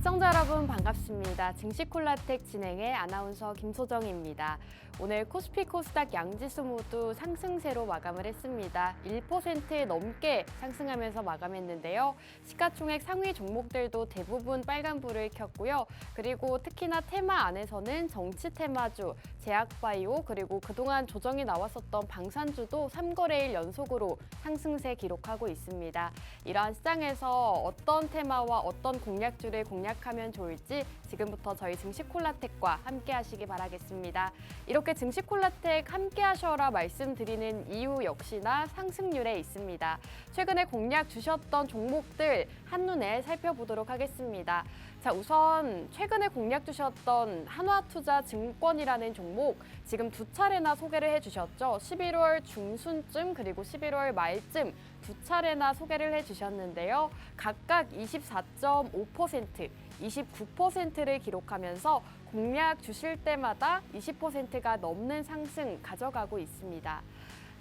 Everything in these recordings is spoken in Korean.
시청자 여러분 반갑습니다. 증시콜라텍 진행의 아나운서 김소정입니다. 오늘 코스피 코스닥 양지수 모두 상승세로 마감을 했습니다. 1% 넘게 상승하면서 마감했는데요. 시가총액 상위 종목들도 대부분 빨간불을 켰고요. 그리고 특히나 테마 안에서는 정치 테마주, 제약바이오 그리고 그동안 조정이 나왔었던 방산주도 3거래일 연속으로 상승세 기록하고 있습니다. 이러한 시장에서 어떤 테마와 어떤 공략주를 공략하면 좋을지 지금부터 저희 증시콜라텍과 함께 하시기 바라겠습니다. 이렇게 증시콜라텍 함께 하셔라 말씀드리는 이유 역시나 상승률에 있습니다. 최근에 공략 주셨던 종목들 한눈에 살펴보도록 하겠습니다. 자, 우선 최근에 공략 주셨던 한화투자증권이라는 종목 지금 두 차례나 소개를 해주셨죠. 11월 중순쯤 그리고 11월 말쯤 두 차례나 소개를 해주셨는데요. 각각 24.5%, 29%를 기록하면서 공략 주실 때마다 20%가 넘는 상승 가져가고 있습니다.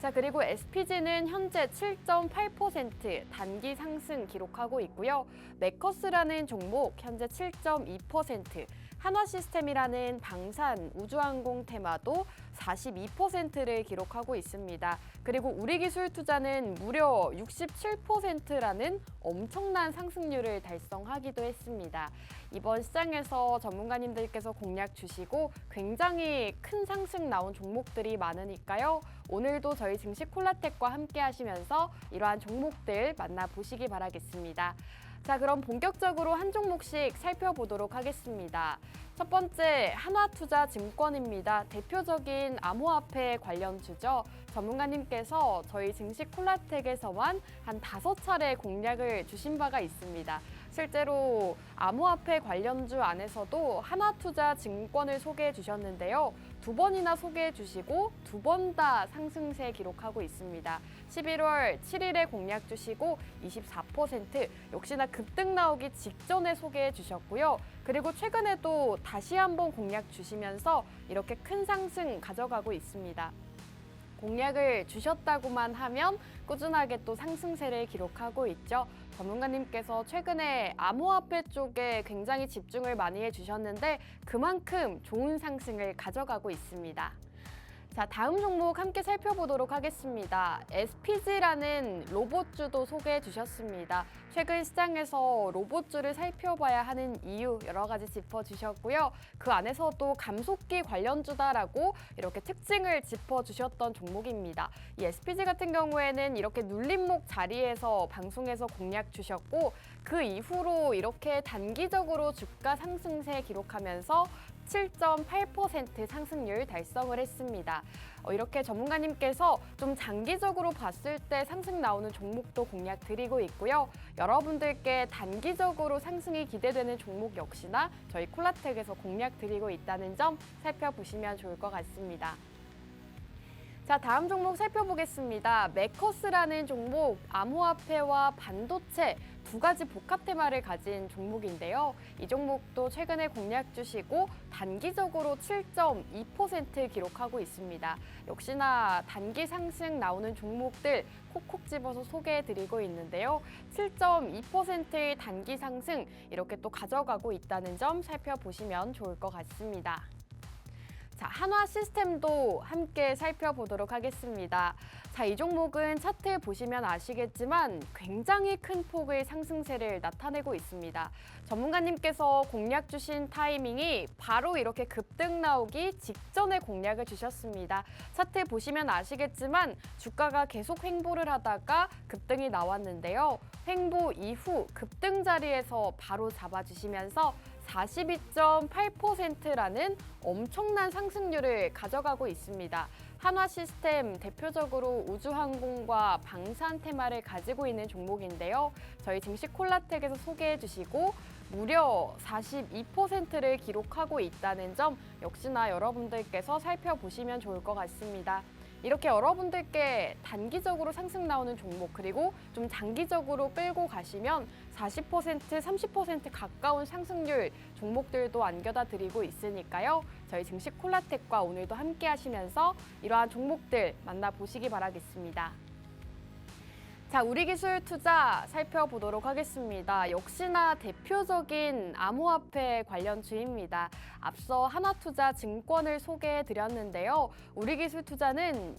자, 그리고 SPG는 현재 7.8% 단기 상승 기록하고 있고요. 메커스라는 종목 현재 7.2%, 한화시스템이라는 방산, 우주항공 테마도 42%를 기록하고 있습니다. 그리고 우리기술투자는 무려 67%라는 엄청난 상승률을 달성하기도 했습니다. 이번 시장에서 전문가님들께서 공략 주시고 굉장히 큰 상승 나온 종목들이 많으니까요. 오늘도 저희 증시콜라텍과 함께 하시면서 이러한 종목들 만나보시기 바라겠습니다. 자, 그럼 본격적으로 한 종목씩 살펴보도록 하겠습니다. 첫 번째, 한화투자증권입니다. 대표적인 암호화폐 관련주죠. 전문가님께서 저희 증시콜라텍에서만 한 5차례 공략을 주신 바가 있습니다. 실제로 암호화폐 관련주 안에서도 한화투자증권을 소개해 주셨는데요. 2번이나 소개해 주시고 2번 다 상승세 기록하고 있습니다. 11월 7일에 공략 주시고 24%, 역시나 급등 나오기 직전에 소개해 주셨고요. 그리고 최근에도 다시 한번 공략 주시면서 이렇게 큰 상승 가져가고 있습니다. 공략을 주셨다고만 하면 꾸준하게 또 상승세를 기록하고 있죠. 전문가님께서 최근에 암호화폐 쪽에 굉장히 집중을 많이 해주셨는데 그만큼 좋은 상승을 가져가고 있습니다. 자, 다음 종목 함께 살펴보도록 하겠습니다. SPG라는 로봇주도 소개해 주셨습니다. 최근 시장에서 로봇주를 살펴봐야 하는 이유 여러 가지 짚어주셨고요. 그 안에서도 감속기 관련주다라고 이렇게 특징을 짚어주셨던 종목입니다. 이 SPG 같은 경우에는 이렇게 눌림목 자리에서 방송에서 공략 주셨고 그 이후로 이렇게 단기적으로 주가 상승세 기록하면서 7.8% 상승률 달성을 했습니다. 이렇게 전문가님께서 좀 장기적으로 봤을 때 상승 나오는 종목도 공략 드리고 있고요. 여러분들께 단기적으로 상승이 기대되는 종목 역시나 저희 콜라텍에서 공략 드리고 있다는 점 살펴보시면 좋을 것 같습니다. 자, 다음 종목 살펴보겠습니다. 메커스라는 종목, 암호화폐와 반도체 두 가지 복합 테마를 가진 종목인데요. 이 종목도 최근에 공략 주시고 단기적으로 7.2% 기록하고 있습니다. 역시나 단기 상승 나오는 종목들 콕콕 집어서 소개해드리고 있는데요. 7.2%의 단기 상승 이렇게 또 가져가고 있다는 점 살펴보시면 좋을 것 같습니다. 자, 한화시스템도 함께 살펴보도록 하겠습니다. 자, 이 종목은 차트 보시면 아시겠지만 굉장히 큰 폭의 상승세를 나타내고 있습니다. 전문가님께서 공략 주신 타이밍이 바로 이렇게 급등 나오기 직전에 공략을 주셨습니다. 차트 보시면 아시겠지만 주가가 계속 횡보를 하다가 급등이 나왔는데요. 횡보 이후 급등 자리에서 바로 잡아주시면서 42.8%라는 엄청난 상승률을 가져가고 있습니다. 한화시스템 대표적으로 우주항공과 방산 테마를 가지고 있는 종목인데요. 저희 증시콜라텍에서 소개해 주시고 무려 42%를 기록하고 있다는 점 역시나 여러분들께서 살펴보시면 좋을 것 같습니다. 이렇게 여러분들께 단기적으로 상승 나오는 종목 그리고 좀 장기적으로 끌고 가시면 40%, 30% 가까운 상승률 종목들도 안겨다 드리고 있으니까요. 저희 증시콜라텍과 오늘도 함께 하시면서 이러한 종목들 만나보시기 바라겠습니다. 자, 우리기술 투자 살펴보도록 하겠습니다. 역시나 대표적인 암호화폐 관련주입니다. 앞서 하나투자 증권을 소개해 드렸는데요. 우리기술 투자는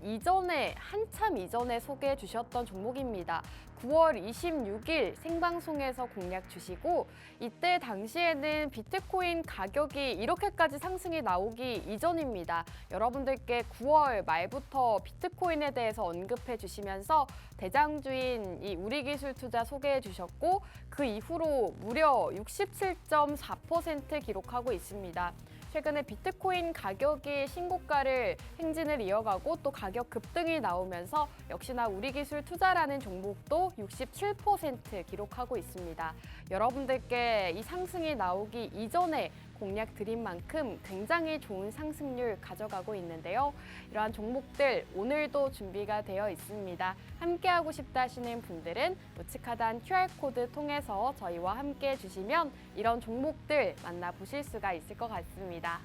한참 이전에 소개해 주셨던 종목입니다. 9월 26일 생방송에서 공략 주시고 이때 당시에는 비트코인 가격이 이렇게까지 상승이 나오기 이전입니다. 여러분들께 9월 말부터 비트코인에 대해서 언급해 주시면서 대장주인 이 우리기술 투자 소개해 주셨고 그 이후로 무려 67.4% 기록하고 있습니다. 최근에 비트코인 가격이 신고가를 행진을 이어가고 또 가격 급등이 나오면서 역시나 우리기술 투자라는 종목도 67% 기록하고 있습니다. 여러분들께 이 상승이 나오기 이전에 공략 드린 만큼 굉장히 좋은 상승률 가져가고 있는데요. 이러한 종목들 오늘도 준비가 되어 있습니다. 함께하고 싶다 하시는 분들은 우측하단 QR코드 통해서 저희와 함께 해주시면 이런 종목들 만나보실 수가 있을 것 같습니다.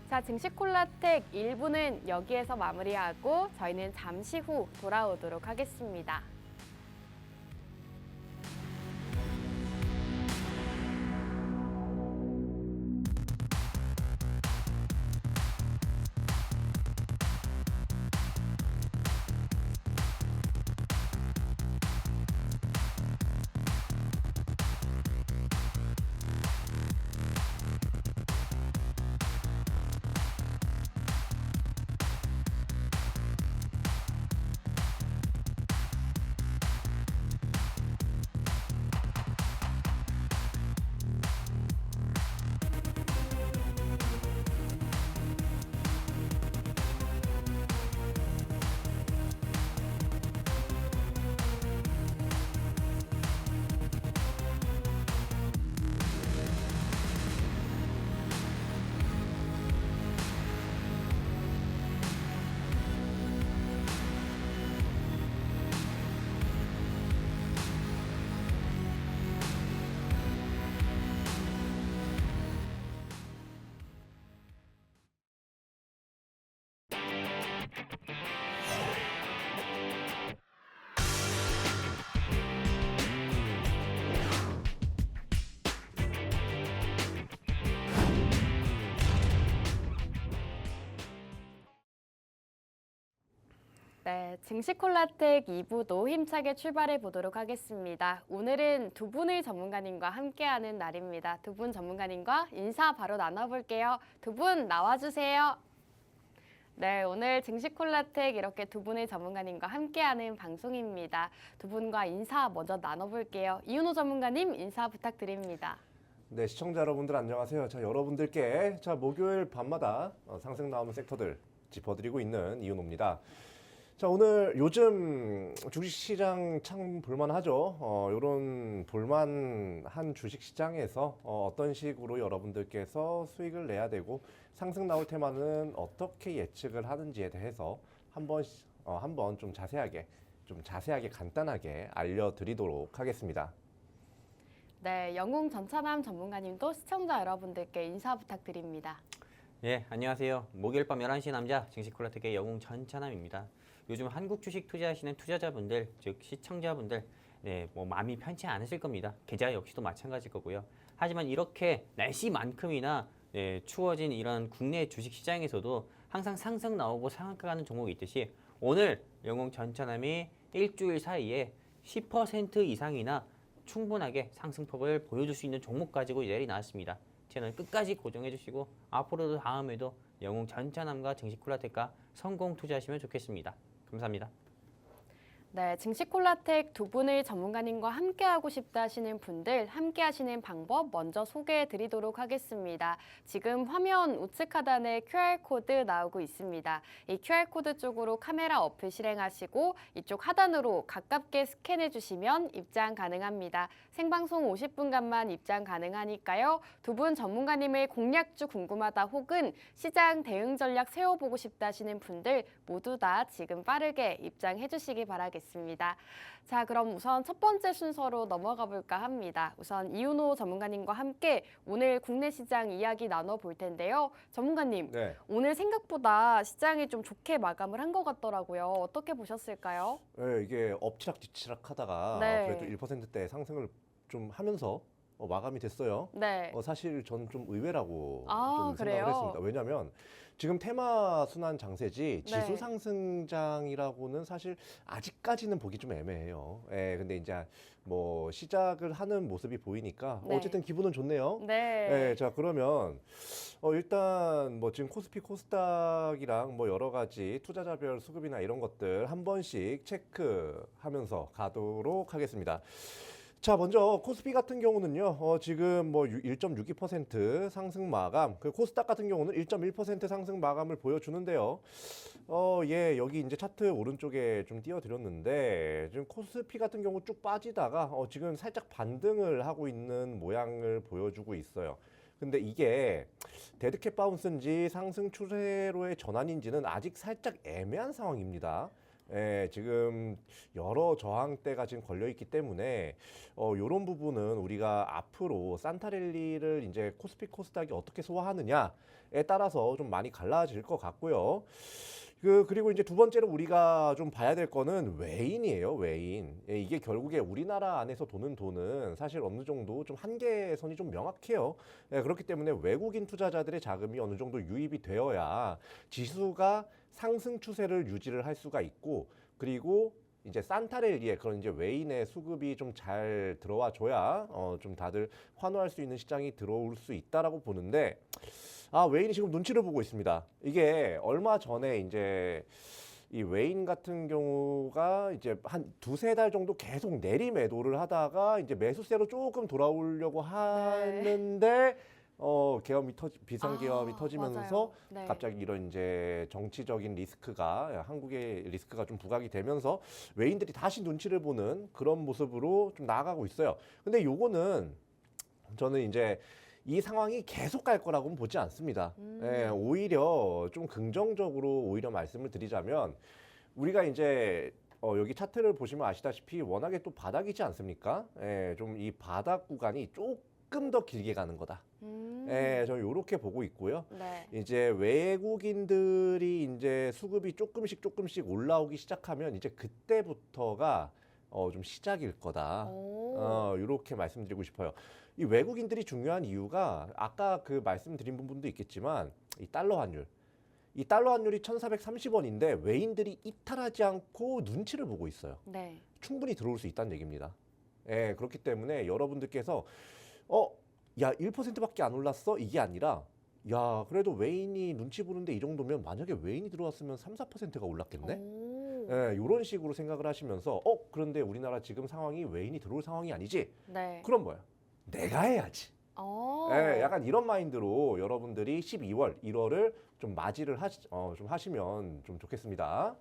자, 증시콜라텍 1부는 여기에서 마무리하고 저희는 잠시 후 돌아오도록 하겠습니다. 네, 증시콜라텍 2부도 힘차게 출발해 보도록 하겠습니다. 오늘은 두 분의 전문가님과 함께하는 날입니다. 두 분 전문가님과 인사 바로 나눠볼게요. 두 분 나와주세요. 네, 오늘 증시콜라텍 이렇게 두 분의 전문가님과 함께하는 방송입니다. 두 분과 인사 먼저 나눠볼게요. 이윤호 전문가님 인사 부탁드립니다. 네, 시청자 여러분들 안녕하세요. 자, 여러분들께 목요일 밤마다 상승 나오는 섹터들 짚어드리고 있는 이윤호입니다. 자, 오늘 요즘 주식시장 참 볼만하죠. 이런 볼만한 주식시장에서 어떤 식으로 여러분들께서 수익을 내야 되고 상승 나올 테마는 어떻게 예측을 하는지에 대해서 한번 좀 자세하게 간단하게 알려드리도록 하겠습니다. 네, 영웅 전찬남 전문가님도 시청자 여러분들께 인사 부탁드립니다. 네, 안녕하세요. 목요일 밤 11시 남자 증시콜라텍의 영웅 전찬남입니다. 요즘 한국 주식 투자하시는 투자자분들, 즉 시청자분들, 마음이 편치 않으실 겁니다. 계좌 역시도 마찬가지일 거고요. 하지만 이렇게 날씨만큼이나 추워진 이런 국내 주식 시장에서도 항상 상승 나오고 상한가 가는 종목이 있듯이 오늘 영웅 전찬남이 일주일 사이에 10% 이상이나 충분하게 상승폭을 보여줄 수 있는 종목 가지고 내리 나왔습니다. 채널 끝까지 고정해 주시고 앞으로도 다음에도 영웅 전찬남과 증시콜라텍과 성공 투자하시면 좋겠습니다. 감사합니다. 네, 증시콜라텍 두 분의 전문가님과 함께하고 싶다 하시는 분들 함께 하시는 방법 먼저 소개해 드리도록 하겠습니다. 지금 화면 우측 하단에 QR코드 나오고 있습니다. 이 QR코드 쪽으로 카메라 어플 실행하시고 이쪽 하단으로 가깝게 스캔해 주시면 입장 가능합니다. 생방송 50분간만 입장 가능하니까요. 두 분 전문가님의 공략주 궁금하다 혹은 시장 대응 전략 세워보고 싶다 하시는 분들 모두 다 지금 빠르게 입장해 주시기 바라겠습니다. 알아보겠습니다. 자, 그럼 우선 첫 번째 순서로 넘어가 볼까 합니다. 우선 이윤호 전문가님과 함께 오늘 국내 시장 이야기 나눠볼 텐데요. 전문가님, 네. 오늘 생각보다 시장이 좀 좋게 마감을 한 것 같더라고요. 어떻게 보셨을까요? 네, 이게 엎치락 뒤치락 하다가 네. 그래도 1%대 상승을 좀 하면서 마감이 됐어요. 네. 사실 저는 좀 의외라고 아, 좀 그래요? 생각을 했습니다. 왜냐하면 지금 테마 순환 장세지 지수 네. 상승장이라고는 사실 아직까지는 보기 좀 애매해요. 예, 근데 이제 뭐 시작을 하는 모습이 보이니까 네. 어쨌든 기분은 좋네요. 네. 예, 자 그러면 일단 뭐 지금 코스피 코스닥이랑 뭐 여러 가지 투자자별 수급이나 이런 것들 한 번씩 체크하면서 가도록 하겠습니다. 자, 먼저 코스피 같은 경우는요, 지금 뭐 1.62% 상승 마감, 그 코스닥 같은 경우는 1.1% 상승 마감을 보여주는데요. 예, 여기 이제 차트 오른쪽에 좀 띄워드렸는데, 지금 코스피 같은 경우 쭉 빠지다가 지금 살짝 반등을 하고 있는 모양을 보여주고 있어요. 근데 이게 데드캣 바운스인지 상승 추세로의 전환인지는 아직 살짝 애매한 상황입니다. 예, 지금 여러 저항대가 지금 걸려 있기 때문에 요런 부분은 우리가 앞으로 산타랠리를 이제 코스피 코스닥이 어떻게 소화하느냐에 따라서 좀 많이 갈라질 것 같고요. 그리고 이제 두 번째로 우리가 좀 봐야 될 거는 외인이에요, 외인. 예, 이게 결국에 우리나라 안에서 도는 돈은 사실 어느 정도 좀 한계선이 좀 명확해요. 예, 그렇기 때문에 외국인 투자자들의 자금이 어느 정도 유입이 되어야 지수가 상승 추세를 유지를 할 수가 있고, 그리고 이제 산타랠리에 그런 이제 외인의 수급이 좀 잘 들어와 줘야 좀 다들 환호할 수 있는 시장이 들어올 수 있다라고 보는데, 외인이 지금 눈치를 보고 있습니다. 이게 얼마 전에 이제 이 외인 같은 경우가 이제 한 두세 달 정도 계속 내리 매도를 하다가 이제 매수세로 조금 돌아오려고 하는데 비상계엄이 터지면서 맞아요. 네. 갑자기 이런 이제 정치적인 리스크가 한국의 리스크가 좀 부각이 되면서 외인들이 다시 눈치를 보는 그런 모습으로 좀 나아가고 있어요. 근데 요거는 저는 이제 이 상황이 계속 갈 거라고는 보지 않습니다. 예, 오히려 좀 긍정적으로 오히려 말씀을 드리자면 우리가 이제 여기 차트를 보시면 아시다시피 워낙에 또 바닥이지 않습니까? 예, 좀 이 바닥 구간이 조금 더 길게 가는 거다. 예, 저는 이렇게 보고 있고요. 네. 이제 외국인들이 이제 수급이 조금씩 올라오기 시작하면 이제 그때부터가 좀 시작일 거다. 오. 이렇게 말씀드리고 싶어요. 이 외국인들이 중요한 이유가 아까 그 말씀드린 부분도 있겠지만 이 달러 환율. 이 달러 환율이 1,430원인데 외인들이 이탈하지 않고 눈치를 보고 있어요. 네. 충분히 들어올 수 있다는 얘기입니다. 예, 그렇기 때문에 여러분들께서 야, 1%밖에 안 올랐어? 이게 아니라 야, 그래도 외인이 눈치 보는데 이 정도면 만약에 외인이 들어왔으면 3, 4%가 올랐겠네? 오. 예, 이런 식으로 생각을 하시면서 그런데 우리나라 지금 상황이 외인이 들어올 상황이 아니지? 네. 그럼 뭐야? 내가 해야지. 어. 예, 약간 이런 마인드로 여러분들이 12월, 1월을 좀 맞이를 좀 하시면 좀 좋겠습니다.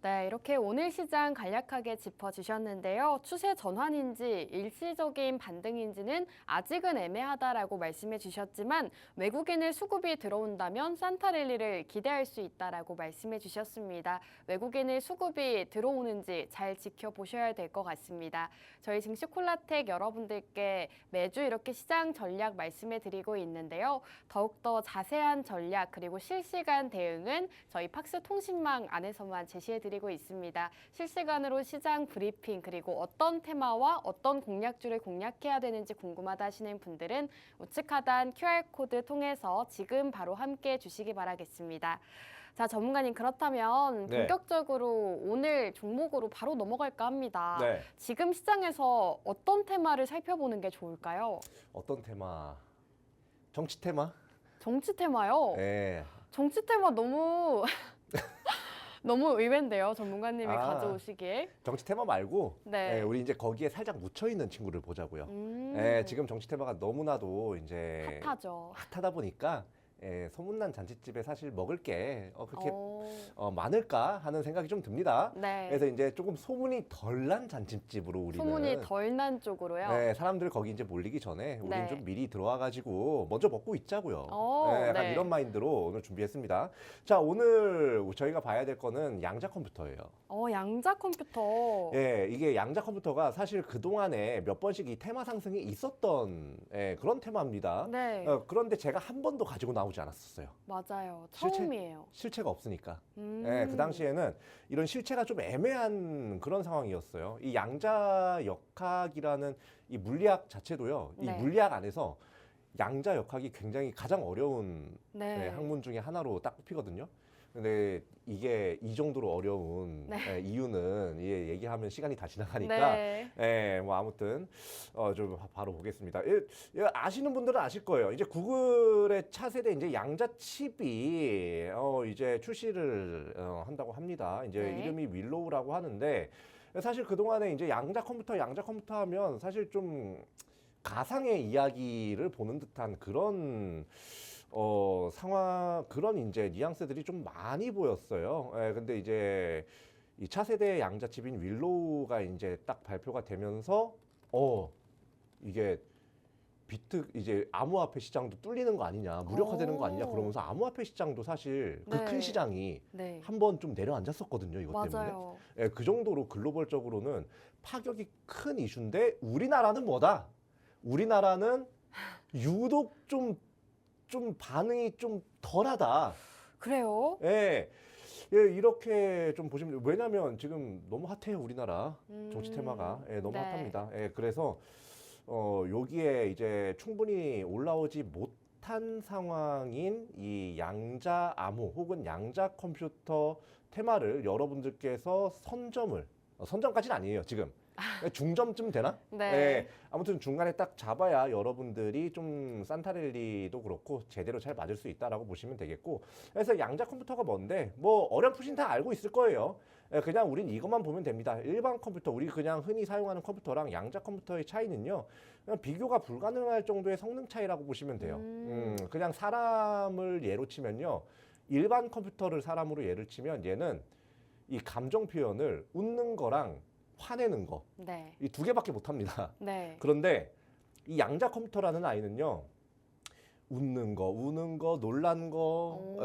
네, 이렇게 오늘 시장 간략하게 짚어주셨는데요. 추세 전환인지 일시적인 반등인지는 아직은 애매하다라고 말씀해 주셨지만 외국인의 수급이 들어온다면 산타랠리를 기대할 수 있다라고 말씀해 주셨습니다. 외국인의 수급이 들어오는지 잘 지켜보셔야 될 것 같습니다. 저희 증시콜라텍 여러분들께 매주 이렇게 시장 전략 말씀해 드리고 있는데요. 더욱더 자세한 전략 그리고 실시간 대응은 저희 팍스 통신망 안에서만 제시해 드리고 있습니다. 실시간으로 시장 브리핑 그리고 어떤 테마와 어떤 공략주를 공략해야 되는지 궁금하다 하시는 분들은 우측 하단 QR코드 통해서 지금 바로 함께 해주시기 바라겠습니다. 자, 전문가님 그렇다면 네. 본격적으로 오늘 종목으로 바로 넘어갈까 합니다. 네. 지금 시장에서 어떤 테마를 살펴보는 게 좋을까요? 어떤 테마? 정치 테마? 정치 테마요? 네. 정치 테마 너무 너무 의외인데요, 전문가님이 아. 가져오시기에. 정치 테마 말고 네. 우리 이제 거기에 살짝 묻혀 있는 친구를 보자고요. 음. 지금 정치 테마가 너무나도 이제 핫하죠. 핫하다 보니까 소문난 잔칫집에 사실 먹을 게 그렇게 어, 많을까 하는 생각이 좀 듭니다. 네. 그래서 이제 조금 소문이 덜 난 잔칫집으로 우리는 소문이 덜 난 쪽으로요. 네, 사람들 거기 이제 몰리기 전에 우리는 네. 좀 미리 들어와가지고 먼저 먹고 있자고요. 약간 네. 이런 마인드로 오늘 준비했습니다. 자, 오늘 저희가 봐야 될 거는 양자 컴퓨터예요. 양자 컴퓨터. 예, 이게 양자 컴퓨터가 사실 그동안에 몇 번씩 이 테마 상승이 있었던 그런 테마입니다. 네, 그런데 제가 한 번도 가지고 나오지 않았었어요. 맞아요. 실체? 처음이에요. 실체가 없으니까. 음. 그 당시에는 이런 실체가 좀 애매한 그런 상황이었어요. 이 양자 역학이라는 이 물리학 자체도요. 이 네. 물리학 안에서 양자 역학이 굉장히 가장 어려운 네. 학문 중에 하나로 딱 꼽히거든요. 근데 이게 이 정도로 어려운 이유는 얘기하면 시간이 다 지나가니까 네. 뭐 아무튼 좀 바로 보겠습니다. 아시는 분들은 아실 거예요. 이제 구글의 차세대 이제 양자 칩이 이제 출시를 한다고 합니다. 이제 네. 이름이 윌로우라고 하는데 사실 그동안에 이제 양자 컴퓨터 하면 사실 좀 가상의 이야기를 보는 듯한 그런 상황, 그런 이제 뉘앙스들이 좀 많이 보였어요. 근데 이제 이 차세대 양자칩인 윌로우가 이제 딱 발표가 되면서 이게 이제 암호화폐 시장도 뚫리는 거 아니냐, 무력화되는 거 아니냐 그러면서 암호화폐 시장도 사실 그 큰 네. 시장이 네. 한번 좀 내려앉았었거든요, 이것 때문에. 맞아요. 그 정도로 글로벌적으로는 파격이 큰 이슈인데 우리나라는 뭐다? 우리나라는 유독 좀 반응이 좀 덜하다. 그래요? 이렇게 좀 보시면 왜냐면 지금 너무 핫해요, 우리나라 정치 테마가 너무 네. 핫합니다. 그래서 여기에 이제 충분히 올라오지 못한 상황인 이 양자 암호 혹은 양자 컴퓨터 테마를 여러분들께서 선점까지는 아니에요, 지금. 중점쯤 되나? 네. 아무튼 중간에 딱 잡아야 여러분들이 좀 산타렐리도 그렇고 제대로 잘 맞을 수 있다라고 보시면 되겠고, 그래서 양자 컴퓨터가 뭔데 뭐 어렴풋이 다 알고 있을 거예요. 그냥 우린 이것만 보면 됩니다. 일반 컴퓨터, 우리 그냥 흔히 사용하는 컴퓨터랑 양자 컴퓨터의 차이는요, 그냥 비교가 불가능할 정도의 성능 차이라고 보시면 돼요. 그냥 사람을 예로 치면요, 일반 컴퓨터를 사람으로 예를 치면 얘는 이 감정 표현을 웃는 거랑 화내는 거, 네. 이 두 개밖에 못 합니다. 네. 그런데 이 양자 컴퓨터라는 아이는요, 웃는 거, 우는 거, 놀란 거,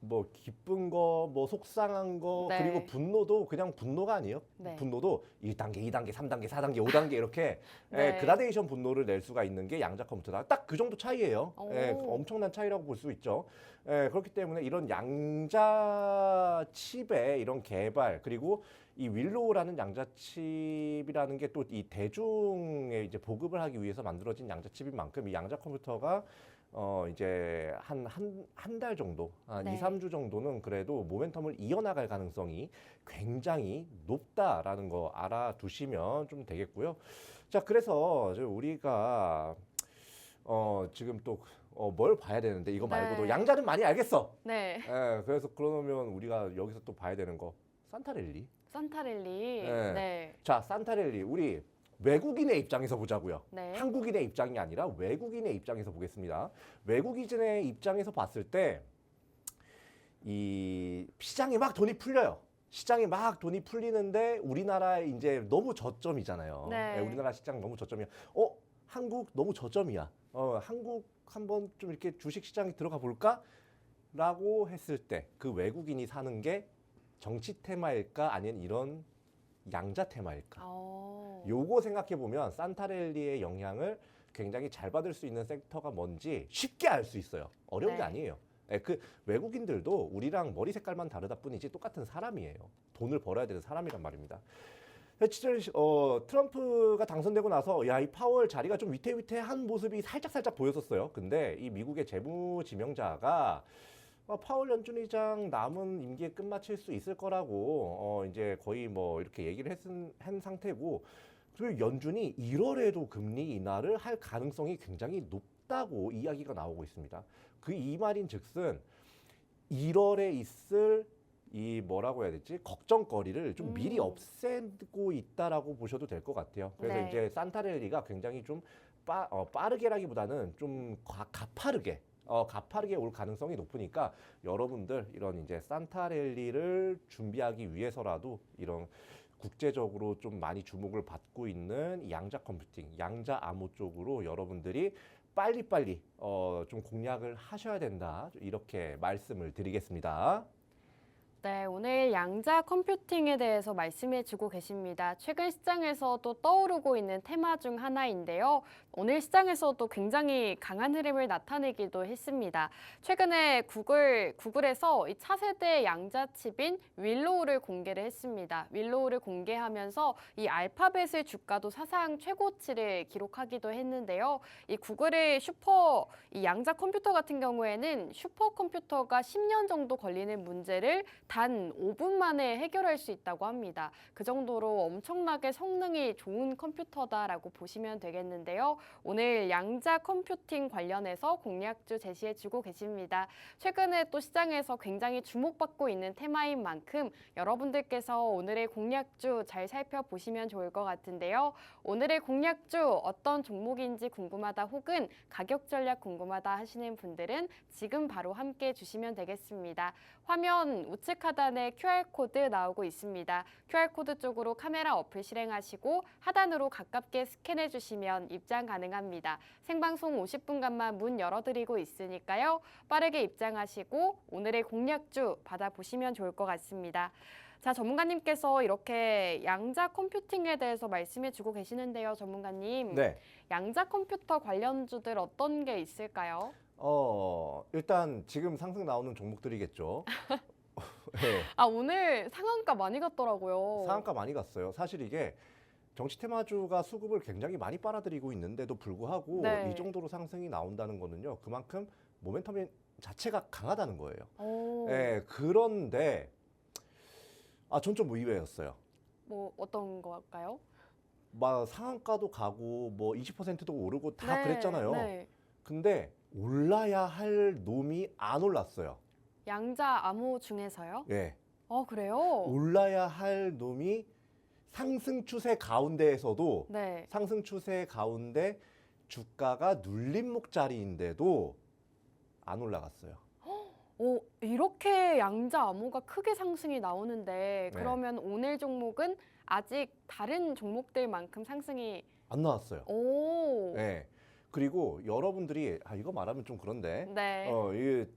뭐 기쁜 거, 뭐 속상한 거, 네. 그리고 분노도 그냥 분노가 아니에요. 네. 분노도 1단계, 2단계, 3단계, 4단계, 5단계 이렇게 네. 그라데이션 분노를 낼 수가 있는 게 양자 컴퓨터다. 딱 그 정도 차이예요. 오. 엄청난 차이라고 볼 수 있죠. 그렇기 때문에 이런 양자 칩의 이런 개발, 그리고 이 윌로우라는 양자칩이라는 게 또 이 대중에 이제 보급을 하기 위해서 만들어진 양자칩인 만큼 이 양자 컴퓨터가 이제 한 달 정도, 한 네. 2, 3주 정도는 그래도 모멘텀을 이어나갈 가능성이 굉장히 높다라는 거 알아두시면 좀 되겠고요. 자, 그래서 우리가 지금 또 뭘 봐야 되는데 이거 말고도 네. 양자는 많이 알겠어. 네. 그래서 그러면 우리가 여기서 또 봐야 되는 거 산타렐리. 산타렐리. 네. 네. 자, 산타렐리 우리 외국인의 입장에서 보자고요. 네. 한국인의 입장이 아니라 외국인의 입장에서 보겠습니다. 외국인의 입장에서 봤을 때 이 시장에 막 돈이 풀려요. 시장에 막 돈이 풀리는데 우리나라 이제 너무 저점이잖아요. 네. 우리나라 시장 너무 저점이야. 한국 너무 저점이야. 한국 한번 좀 이렇게 주식 시장에 들어가 볼까? 라고 했을 때 그 외국인이 사는 게 정치 테마일까 아니면 이런 양자 테마일까? 요거 생각해 보면 산타렐리의 영향을 굉장히 잘 받을 수 있는 섹터가 뭔지 쉽게 알 수 있어요. 어려운 게 네. 아니에요. 그 외국인들도 우리랑 머리 색깔만 다르다 뿐이지 똑같은 사람이에요. 돈을 벌어야 되는 사람이란 말입니다. 진짜 트럼프가 당선되고 나서 이 파월 자리가 좀 위태위태한 모습이 살짝 보였었어요. 근데 이 미국의 재무지명자가 파월 연준의장 남은 임기에 끝마칠 수 있을 거라고 이제 거의 뭐 이렇게 얘기를 한 상태고, 그리고 연준이 1월에도 금리 인하를 할 가능성이 굉장히 높다고 이야기가 나오고 있습니다. 이 말인즉슨 1월에 있을 이 뭐라고 해야 되지? 걱정거리를 좀 미리 없애고 있다라고 보셔도 될 것 같아요. 그래서 네. 이제 산타렐리가 굉장히 좀 빠르게라기보다는 좀 가파르게 가파르게 올 가능성이 높으니까 여러분들 이런 이제 산타랠리를 준비하기 위해서라도 이런 국제적으로 좀 많이 주목을 받고 있는 양자 컴퓨팅, 양자 암호 쪽으로 여러분들이 빨리빨리 좀 공략을 하셔야 된다. 이렇게 말씀을 드리겠습니다. 네, 오늘 양자 컴퓨팅에 대해서 말씀해주고 계십니다. 최근 시장에서도 떠오르고 있는 테마 중 하나인데요. 오늘 시장에서도 굉장히 강한 흐름을 나타내기도 했습니다. 최근에 구글에서 이 차세대 양자 칩인 윌로우를 공개를 했습니다. 윌로우를 공개하면서 이 알파벳의 주가도 사상 최고치를 기록하기도 했는데요. 이 구글의 이 양자 컴퓨터 같은 경우에는 슈퍼컴퓨터가 10년 정도 걸리는 문제를 단 5분 만에 해결할 수 있다고 합니다. 그 정도로 엄청나게 성능이 좋은 컴퓨터다라고 보시면 되겠는데요. 오늘 양자 컴퓨팅 관련해서 공략주 제시해주고 계십니다. 최근에 또 시장에서 굉장히 주목받고 있는 테마인 만큼 여러분들께서 오늘의 공략주 잘 살펴보시면 좋을 것 같은데요. 오늘의 공략주 어떤 종목인지 궁금하다 혹은 가격 전략 궁금하다 하시는 분들은 지금 바로 함께 해주시면 되겠습니다. 화면 우측 하단에 QR코드 나오고 있습니다. QR코드 쪽으로 카메라 어플 실행하시고 하단으로 가깝게 스캔해 주시면 입장 가능합니다. 생방송 50분간만 문 열어드리고 있으니까요. 빠르게 입장하시고 오늘의 공략주 받아보시면 좋을 것 같습니다. 자, 전문가님께서 이렇게 양자 컴퓨팅에 대해서 말씀해 주고 계시는데요. 전문가님, 네. 양자 컴퓨터 관련주들 어떤 게 있을까요? 일단 지금 상승 나오는 종목들이겠죠. 네. 아, 오늘 상한가 많이 갔더라고요. 상한가 많이 갔어요. 사실 이게 정치 테마주가 수급을 굉장히 많이 빨아들이고 있는데도 불구하고 네. 이 정도로 상승이 나온다는 거는요. 그만큼 모멘텀 자체가 강하다는 거예요. 오, 네, 그런데 전 좀 의외였어요. 뭐 어떤 거일까요? 막 상한가도 가고 뭐 20%도 오르고 다 네, 그랬잖아요. 네. 근데 올라야 할 놈이 안 올랐어요. 양자 암호 중에서요? 예. 그래요? 올라야 할 놈이 상승 추세 가운데에서도 네. 상승 추세 가운데 주가가 눌림목 자리인데도 안 올라갔어요. 이렇게 양자 암호가 크게 상승이 나오는데 네. 그러면 오늘 종목은 아직 다른 종목들만큼 상승이 안 나왔어요. 오, 예. 그리고 여러분들이 이거 말하면 좀 그런데 네.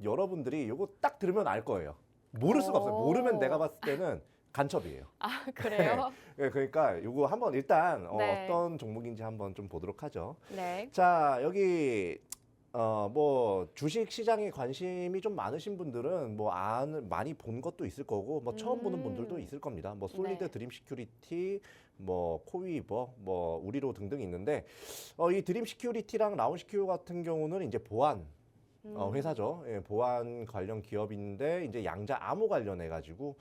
여러분들이 이거 딱 들으면 알 거예요. 모를 수가 없어요. 모르면 내가 봤을 때는 간첩이에요. 아, 그래요? 예, 그러니까 이거 한번 일단 네. 어떤 종목인지 한번 좀 보도록 하죠. 네. 자, 여기 뭐 주식 시장에 관심이 좀 많으신 분들은 뭐 많이 본 것도 있을 거고 뭐 처음 보는 분들도 있을 겁니다. 뭐 솔리드, 네. 드림 시큐리티, 뭐 코위버, 뭐 우리로 등등 있는데 이 드림 시큐리티랑 라운 시큐 같은 경우는 이제 보안 회사죠. 예, 보안 관련 기업인데 이제 양자 암호 관련해 가지고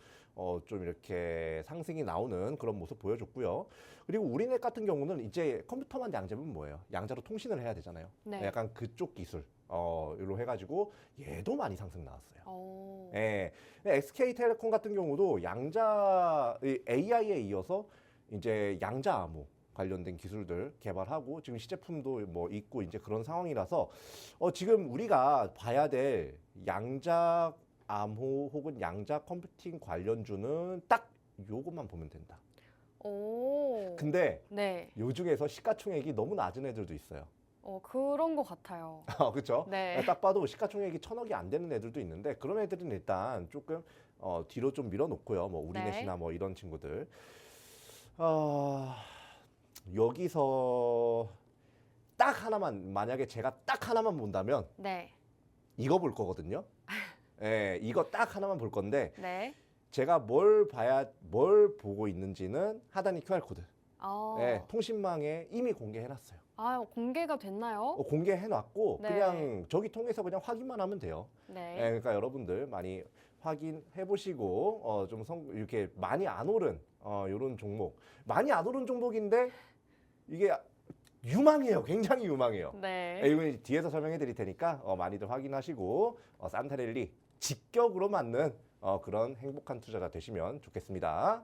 좀 이렇게 상승이 나오는 그런 모습 보여줬고요. 그리고 우리넷 같은 경우는 이제 컴퓨터만 양자면 뭐예요? 양자로 통신을 해야 되잖아요. 네. 약간 그쪽 기술 일로 해가지고 얘도 많이 상승 나왔어요. 오. 예, SK텔레콤 같은 경우도 양자 AI에 이어서 이제 양자 암호 관련된 기술들 개발하고 지금 시제품도 뭐 있고 이제 그런 상황이라서 지금 우리가 봐야 될 양자 암호 혹은 양자 컴퓨팅 관련주는 딱 요것만 보면 된다. 오. 근데 네. 요 중에서 시가총액이 너무 낮은 애들도 있어요. 그런 것 같아요. 그렇죠? 네. 딱 봐도 시가총액이 1,000억이 안 되는 애들도 있는데 그런 애들은 일단 조금 뒤로 좀 밀어놓고요. 뭐 우리넷이나 뭐 이런 친구들. 여기서 딱 하나만 만약에 제가 딱 하나만 본다면 네. 이거 볼 거거든요. 예, 이거 딱 하나만 볼 건데 네. 제가 뭘 보고 있는지는 하단이 QR 코드. 예, 통신망에 이미 공개해놨어요. 공개가 됐나요? 공개해놨고 네. 그냥 저기 통해서 그냥 확인만 하면 돼요. 네. 예, 그러니까 여러분들 많이 확인해 보시고 좀 이렇게 많이 안 오른 이런 종목, 많이 안 오른 종목인데 이게 유망해요. 굉장히 유망해요. 네. 이거 뒤에서 설명해 드릴 테니까 많이들 확인하시고 산타랠리 직격으로 맞는 그런 행복한 투자가 되시면 좋겠습니다.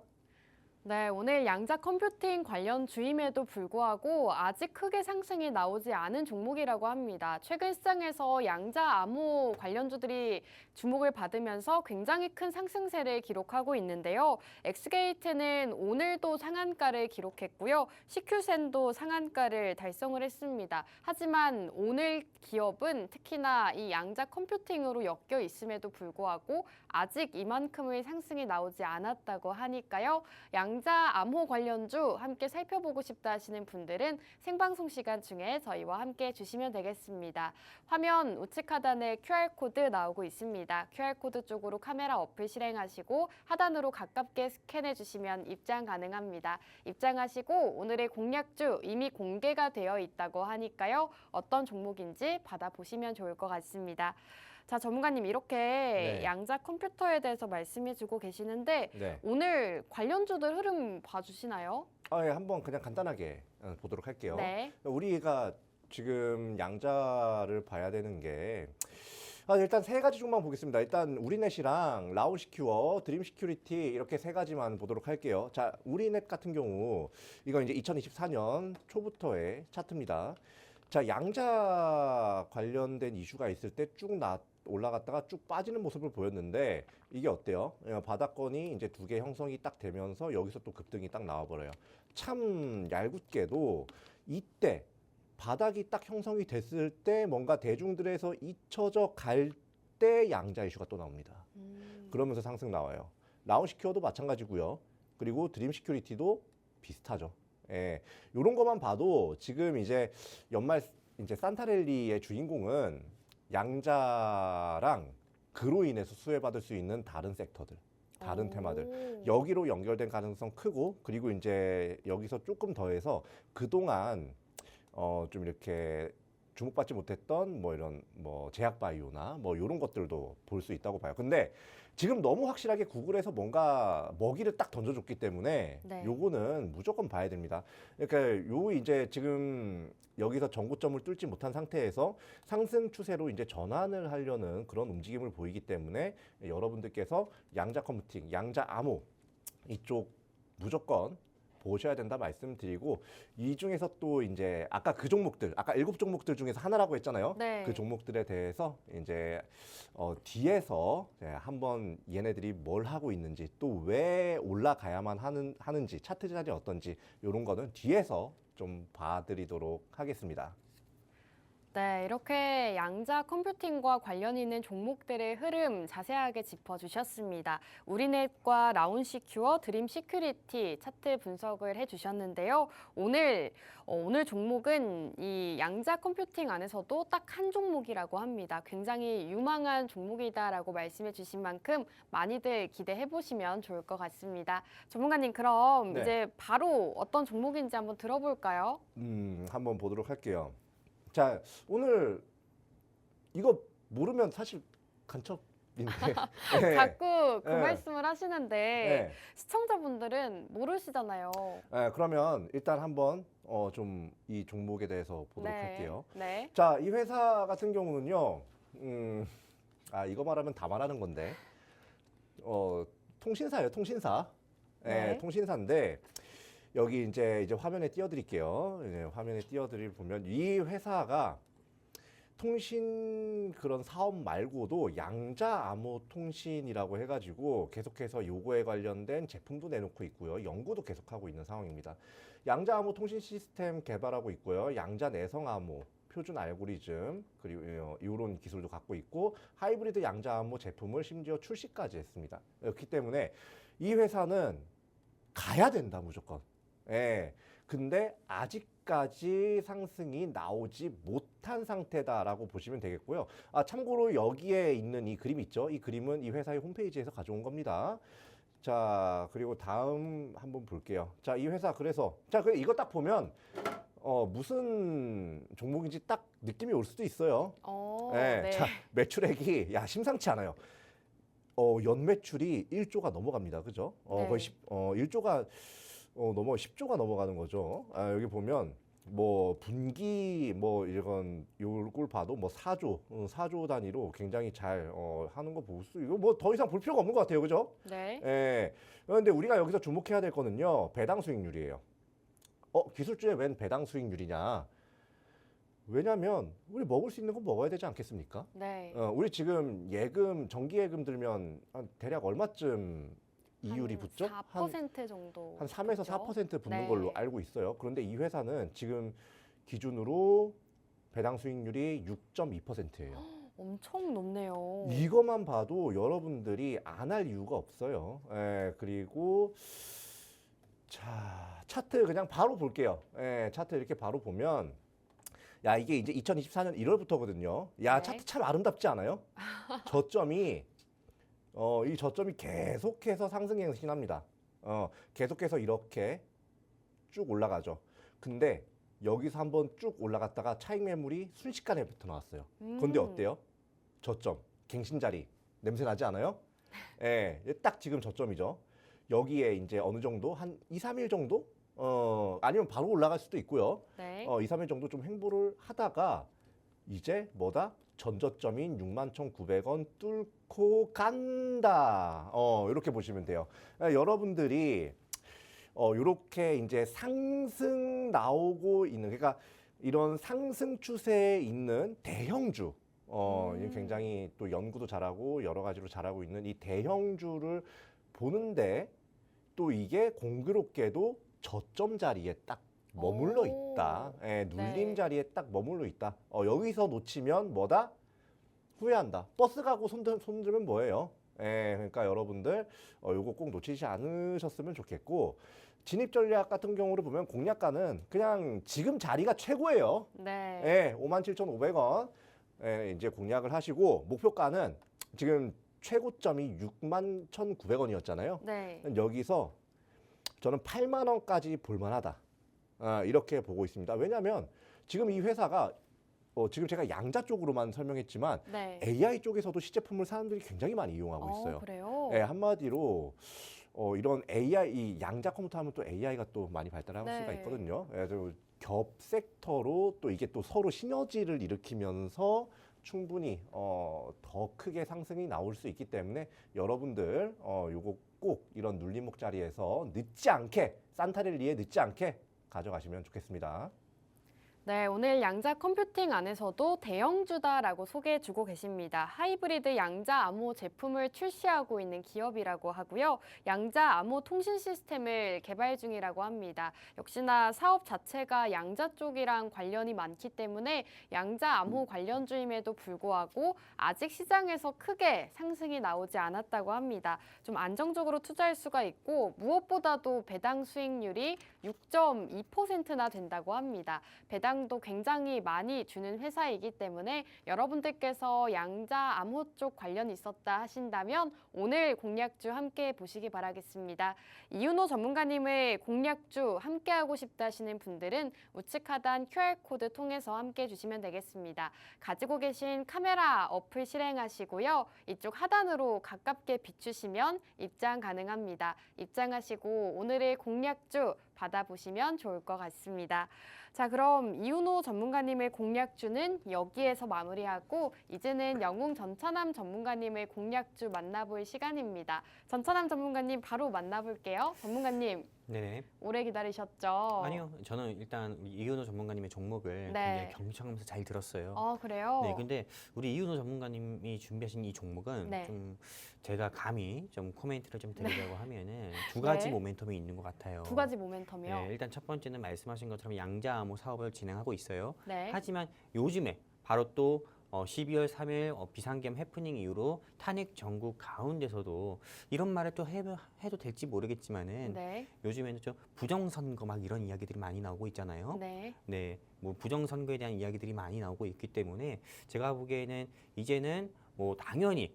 네, 오늘 양자 컴퓨팅 관련 주임에도 불구하고 아직 크게 상승이 나오지 않은 종목이라고 합니다. 최근 시장에서 양자 암호 관련주들이 주목을 받으면서 굉장히 큰 상승세를 기록하고 있는데요. 엑스게이트는 오늘도 상한가를 기록했고요. CQ센도 상한가를 달성을 했습니다. 하지만 오늘 기업은 특히나 이 양자 컴퓨팅으로 엮여 있음에도 불구하고 아직 이만큼의 상승이 나오지 않았다고 하니까요. 양자 암호 관련주 함께 살펴보고 싶다 하시는 분들은 생방송 시간 중에 저희와 함께 해주시면 되겠습니다. 화면 우측 하단에 QR코드 나오고 있습니다. QR코드 쪽으로 카메라 어플 실행하시고 하단으로 가깝게 스캔해 주시면 입장 가능합니다. 입장하시고 오늘의 공략주 이미 공개가 되어 있다고 하니까요. 어떤 종목인지 받아보시면 좋을 것 같습니다. 자, 전문가님 이렇게 네. 양자 컴퓨터에 대해서 말씀해주고 계시는데 네. 오늘 관련주들 흐름 봐주시나요? 예, 한번 그냥 간단하게 보도록 할게요. 네. 우리가 지금 양자를 봐야 되는 게 일단 세 가지 종만 보겠습니다. 일단 우리넷이랑 라운시큐어, 드림시큐리티 이렇게 세 가지만 보도록 할게요. 자, 우리넷 같은 경우 이건 이제 2024년 초부터의 차트입니다. 자, 양자 관련된 이슈가 있을 때 쭉 올라갔다가 쭉 빠지는 모습을 보였는데 이게 어때요? 바닥권이 이제 두 개 형성이 딱 되면서 여기서 또 급등이 딱 나와버려요. 참 얄궂게도 이때 바닥이 딱 형성이 됐을 때 뭔가 대중들에서 잊혀져 갈 때 양자 이슈가 또 나옵니다. 그러면서 상승 나와요. 라운시큐어도 마찬가지고요. 그리고 드림시큐리티도 비슷하죠. 예, 요런 것만 봐도 지금 이제 연말 이제 산타랠리의 주인공은 양자랑 그로 인해서 수혜받을 수 있는 다른 섹터들, 다른 테마들 여기로 연결된 가능성 크고 그리고 이제 여기서 조금 더해서 그동안 좀 이렇게 주목받지 못했던 뭐 이런 뭐 제약바이오나 뭐 이런 것들도 볼 수 있다고 봐요. 근데 지금 너무 확실하게 구글에서 뭔가 먹이를 딱 던져줬기 때문에 네. 요거는 무조건 봐야 됩니다. 그러니까 요 이제 지금 여기서 전고점을 뚫지 못한 상태에서 상승 추세로 이제 전환을 하려는 그런 움직임을 보이기 때문에 여러분들께서 양자 컴퓨팅, 양자 암호 이쪽 무조건 보셔야 된다 말씀드리고 이 중에서 또 이제 아까 그 종목들 아까 7종목들 중에서 하나라고 했잖아요. 네. 그 종목들에 대해서 이제 뒤에서 한번 얘네들이 뭘 하고 있는지 또 왜 올라가야만 하는지 차트 자리 어떤지 이런 거는 뒤에서 좀 봐드리도록 하겠습니다. 네, 이렇게 양자 컴퓨팅과 관련 있는 종목들의 흐름 자세하게 짚어주셨습니다. 우리넷과 라운시큐어, 드림시큐리티 차트 분석을 해주셨는데요. 오늘 종목은 이 양자 컴퓨팅 안에서도 딱 한 종목이라고 합니다. 굉장히 유망한 종목이다라고 말씀해 주신 만큼 많이들 기대해 보시면 좋을 것 같습니다. 전문가님, 그럼 네. 이제 바로 어떤 종목인지 한번 들어볼까요? 한번 보도록 할게요. 자, 오늘 이거 모르면 사실 간첩인데. 네. 자꾸 그 네. 말씀을 하시는데 네. 시청자분들은 모르시잖아요. 네, 그러면 일단 한번 좀 이 종목에 대해서 보도록 할게요. 네. 자, 이 회사 같은 경우는요. 이거 말하면 다 말하는 건데. 통신사예요, 통신사. 네, 네. 통신사인데 여기 이제 화면에 띄워드릴게요. 화면에 보면 이 회사가 통신 그런 사업 말고도 양자 암호 통신이라고 해가지고 계속해서 요거에 관련된 제품도 내놓고 있고요. 연구도 계속하고 있는 상황입니다. 양자 암호 통신 시스템 개발하고 있고요. 양자 내성 암호, 표준 알고리즘 그리고 이런 기술도 갖고 있고 하이브리드 양자 암호 제품을 심지어 출시까지 했습니다. 그렇기 때문에 이 회사는 가야 된다 무조건. 예. 근데 아직까지 상승이 나오지 못한 상태다라고 보시면 되겠고요. 참고로 여기에 있는 이 그림 있죠? 이 그림은 이 회사의 홈페이지에서 가져온 겁니다. 자, 그리고 다음 한번 볼게요. 자, 이 회사 그래서 이거 딱 보면 무슨 종목인지 딱 느낌이 올 수도 있어요. 예. 네. 자, 매출액이 심상치 않아요. 연매출이 1조가 넘어갑니다. 그죠? 네. 거의 1조가 넘어 10조가 넘어가는 거죠. 여기 보면 뭐 분기 뭐 이런 요걸 봐도 뭐 4조 단위로 굉장히 잘 하는 거 볼 수 이거 뭐 더 이상 볼 필요가 없는 것 같아요, 그죠? 네. 예. 그런데 우리가 여기서 주목해야 될 거는요, 배당 수익률이에요. 기술주에 웬 배당 수익률이냐? 왜냐면 우리 먹을 수 있는 거 먹어야 되지 않겠습니까? 네. 우리 지금 예금, 정기예금 들면 한 대략 얼마쯤 이율이 붙죠? 4% 정도. 한 3에서 붙죠? 4% 붙는 네. 걸로 알고 있어요. 그런데 이 회사는 지금 기준으로 배당 수익률이 6.2%예요. 엄청 높네요. 이것만 봐도 여러분들이 안 할 이유가 없어요. 그리고 자, 차트 그냥 바로 볼게요. 차트 이렇게 바로 보면 야, 이게 이제 2024년 1월부터거든요. 야, 네. 차트 참 아름답지 않아요? 저점이 이 저점이 계속해서 상승 행진합니다. 계속해서 이렇게 쭉 올라가죠. 근데 여기서 한번 쭉 올라갔다가 차익 매물이 순식간에부터 나왔어요. 근데 어때요? 저점, 갱신자리 냄새 나지 않아요? 예, 딱 지금 저점이죠. 여기에 이제 어느 정도 한 2, 3일 정도? 아니면 바로 올라갈 수도 있고요. 네. 2, 3일 정도 좀 횡보를 하다가 이제 뭐다? 전저점인 61,900원 뚫고 간다. 이렇게 보시면 돼요. 여러분들이 이렇게 이제 상승 나오고 있는, 그러니까 이런 상승 추세에 있는 대형주, 이게 굉장히 또 연구도 잘하고 여러 가지로 잘하고 있는 이 대형주를 보는데 또 이게 공교롭게도 저점 자리에 딱 머물러 오. 있다. 눌림 네. 자리에 딱 머물러 있다. 여기서 놓치면 뭐다? 후회한다. 버스 가고 손들면 뭐예요? 그러니까 여러분들 요거 꼭 놓치지 않으셨으면 좋겠고, 진입 전략 같은 경우를 보면 공략가는 그냥 지금 자리가 최고예요. 네. 57,500원 이제 공략을 하시고, 목표가는 지금 최고점이 61,900원이었잖아요. 네. 여기서 저는 8만 원까지 볼만하다. 이렇게 보고 있습니다. 왜냐하면 지금 이 회사가 지금 제가 양자 쪽으로만 설명했지만 네. AI 쪽에서도 시제품을 사람들이 굉장히 많이 이용하고 있어요. 그래요? 한마디로 이런 AI, 이 양자 컴퓨터 하면 또 AI가 또 많이 발달할 네. 수가 있거든요. 그래서 겹 섹터로 또 이게 또 서로 시너지를 일으키면서 충분히 더 크게 상승이 나올 수 있기 때문에 여러분들 요거 꼭 이런 눌림목 자리에서 늦지 않게, 산타랠리에 늦지 않게 가져가시면 좋겠습니다. 네, 오늘 양자 컴퓨팅 안에서도 대형주다라고 소개해주고 계십니다. 하이브리드 양자 암호 제품을 출시하고 있는 기업이라고 하고요. 양자 암호 통신 시스템을 개발 중이라고 합니다. 역시나 사업 자체가 양자 쪽이랑 관련이 많기 때문에 양자 암호 관련주임에도 불구하고 아직 시장에서 크게 상승이 나오지 않았다고 합니다. 좀 안정적으로 투자할 수가 있고 무엇보다도 배당 수익률이 6.2%나 된다고 합니다. 배당도 굉장히 많이 주는 회사이기 때문에 여러분들께서 양자 암호 쪽 관련이 있었다 하신다면 오늘 공략주 함께 보시기 바라겠습니다. 이윤호 전문가님의 공략주 함께하고 싶다 하시는 분들은 우측 하단 QR코드 통해서 함께 주시면 되겠습니다. 가지고 계신 카메라 어플 실행하시고요. 이쪽 하단으로 가깝게 비추시면 입장 가능합니다. 입장하시고 오늘의 공략주 받아보시면 좋을 것 같습니다. 자, 그럼 이윤호 전문가님의 공략주는 여기에서 마무리하고 이제는 영웅 전찬남 전문가님의 공략주 만나볼 시간입니다. 전찬남 전문가님 바로 만나볼게요. 전문가님, 네네. 오래 기다리셨죠? 아니요, 저는 일단 이윤호 전문가님의 종목을 네. 굉장히 경청하면서 잘 들었어요. 그래요? 네, 근데 우리 이윤호 전문가님이 준비하신 이 종목은 네. 좀 제가 감히 좀 코멘트를 좀 드리려고 하면은 두 가지 네. 모멘텀이 있는 것 같아요. 두 가지 모멘텀이요. 네, 일단 첫 번째는 말씀하신 것처럼 양자 암호 사업을 진행하고 있어요. 네. 하지만 요즘에 바로 또 12월 3일 비상계엄 해프닝 이후로 탄핵 전국 가운데서도 이런 말을 또 해도 될지 모르겠지만은 네. 요즘에는 좀 부정선거 막 이런 이야기들이 많이 나오고 있잖아요. 네. 네, 뭐 부정선거에 대한 이야기들이 많이 나오고 있기 때문에 제가 보기에는 이제는 뭐 당연히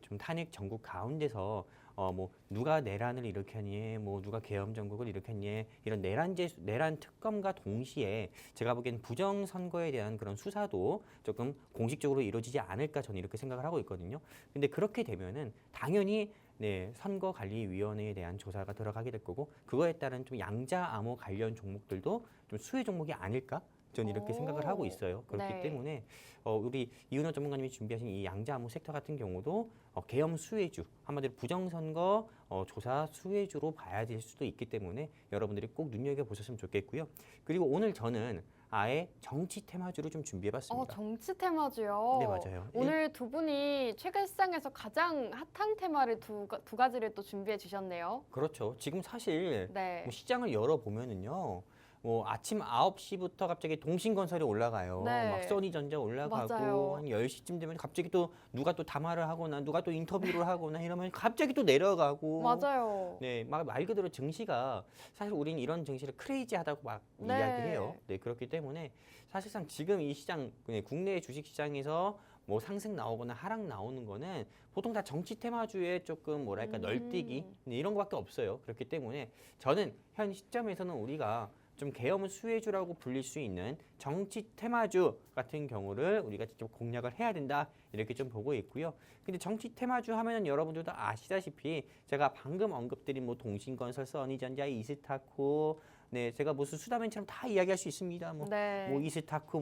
좀 탄핵 전국 가운데서 뭐 누가 내란을 일으켰니, 뭐 누가 계엄 정국을 일으켰니 이런 내란 특검과 동시에 제가 보기엔 부정 선거에 대한 그런 수사도 조금 공식적으로 이루어지지 않을까 저는 이렇게 생각을 하고 있거든요. 근데 그렇게 되면은 당연히 네, 선거관리위원회에 대한 조사가 들어가게 될 거고 그거에 따른 좀 양자 암호 관련 종목들도 좀 수혜 종목이 아닐까? 저는 이렇게 생각을 하고 있어요. 그렇기 네. 때문에 우리 이은호 전문가님이 준비하신 이 양자 암호 섹터 같은 경우도 계엄 수혜주, 한마디로 부정선거 조사 수혜주로 봐야 될 수도 있기 때문에 여러분들이 꼭 눈여겨보셨으면 좋겠고요. 그리고 오늘 저는 아예 정치 테마주로 좀 준비해봤습니다. 정치 테마주요. 네, 맞아요. 오늘 두 분이 최근 시장에서 가장 핫한 테마를 두 가지를 또 준비해 주셨네요. 그렇죠. 지금 사실 네. 뭐 시장을 열어보면은요. 뭐 아침 9시부터 갑자기 동신건설이 올라가요. 네. 막 써니전자 올라가고 맞아요. 한 10시쯤 되면 갑자기 또 누가 또 담화를 하거나 누가 또 인터뷰를 하거나 이러면 갑자기 또 내려가고 맞아요. 네, 막 말 그대로 증시가 사실 우리는 이런 증시를 크레이지하다고 막 네. 이야기해요. 네, 그렇기 때문에 사실상 지금 이 시장 국내 주식 시장에서 뭐 상승 나오거나 하락 나오는 거는 보통 다 정치 테마주의 조금 뭐랄까 널뛰기 네, 이런 거밖에 없어요. 그렇기 때문에 저는 현 시점에서는 우리가 좀 계엄 수혜주라고 불릴 수 있는 정치 테마주 같은 경우를 우리가 직접 공략을 해야 된다 이렇게 좀 보고 있고요. 근데 정치 테마주 하면은 여러분들도 아시다시피 제가 방금 언급드린 뭐 동신건설, 써니전자, 이스타코 네, 제가 무슨 수다맨처럼 다 이야기할 수 있습니다. 뭐 네. 이스타코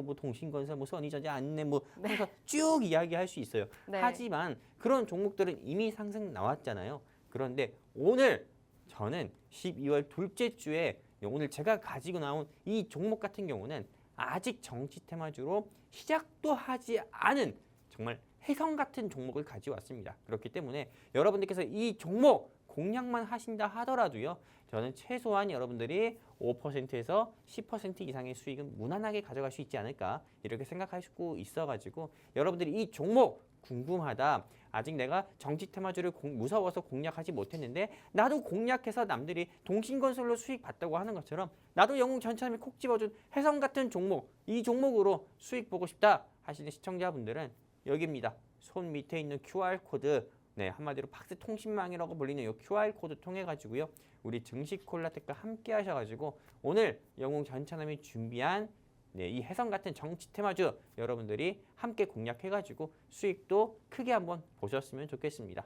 뭐 동신건설 뭐 써니전자 안내 뭐 네. 해서 쭉 이야기할 수 있어요. 네. 하지만 그런 종목들은 이미 상승 나왔잖아요. 그런데 오늘 저는 12월 둘째 주에 오늘 제가 가지고 나온 이 종목 같은 경우는 아직 정치 테마주로 시작도 하지 않은 정말 혜성 같은 종목을 가지고 왔습니다. 그렇기 때문에 여러분들께서 이 종목 공략만 하신다 하더라도요. 저는 최소한 여러분들이 5%에서 10% 이상의 수익은 무난하게 가져갈 수 있지 않을까 이렇게 생각하시고 있어가지고 여러분들이 이 종목 궁금하다. 아직 내가 정치 테마주를 무서워서 공략하지 못했는데 나도 공략해서 남들이 동신건설로 수익 봤다고 하는 것처럼 나도 영웅 전참이 콕 집어준 혜성 같은 종목 이 종목으로 수익 보고 싶다 하시는 시청자분들은 여기입니다. 손 밑에 있는 QR코드 네, 한마디로 박스 통신망이라고 불리는 이 QR코드 통해 가지고요. 우리 증시콜라텍과 함께 하셔가지고 오늘 영웅 전차남이 준비한 네, 이 혜성 같은 정치 테마주 여러분들이 함께 공략해가지고 수익도 크게 한번 보셨으면 좋겠습니다.